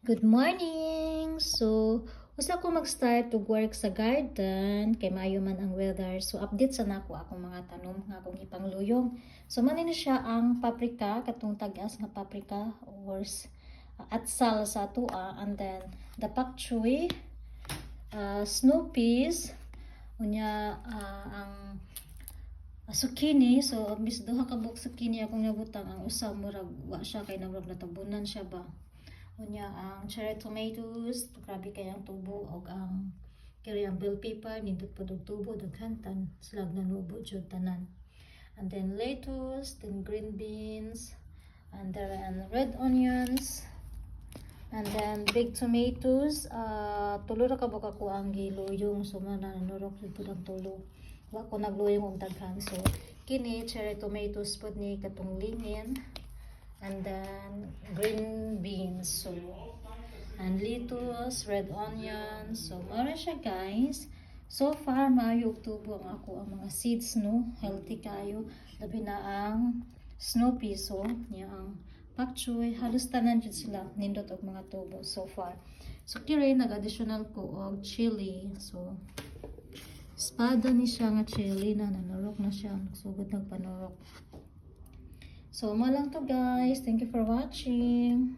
Good morning! So, usa ko mag-start to work sa garden kay maayo man ang weather. So, update sa nako akong mga tanom nga akong ipangluyong. So, man ni siya ang paprika, katong tag-as nga paprika or atsal sa atua, and then the pak choy, snow peas, unya ang zucchini. So, bis duha ka buok zucchini akong nabutang, ang usa murag wa siya kay namurag natabunan siya ba. Unya ang cherry tomatoes, grabe kay ang tubo og ang kiri ang bell pepper nindot pod og tubo daghantan slag nanubo jud tanan. And then lettuce, then green beans, and then red onions, and then big tomatoes. Tulo ra ka buka ko ang giluyong, so mananurok jud pod ang tulo. Wa ko nagluyong og daghan. So kini cherry tomatoes pod ni katong lingin. And then green beans, so and lettuce, red onions. So mara siya guys. So far maayo tubo ang ako ang mga seeds, no, healthy kayo, labi na ang snow peas. So niya ang pak choy, halos tanan jud sila nindot og mga tubo so far. So kire nag-additional ko og chili. So espada ni siya nga chili na nanurok na siya, sugod nagpanurok. So, mo lang to guys. Thank you for watching.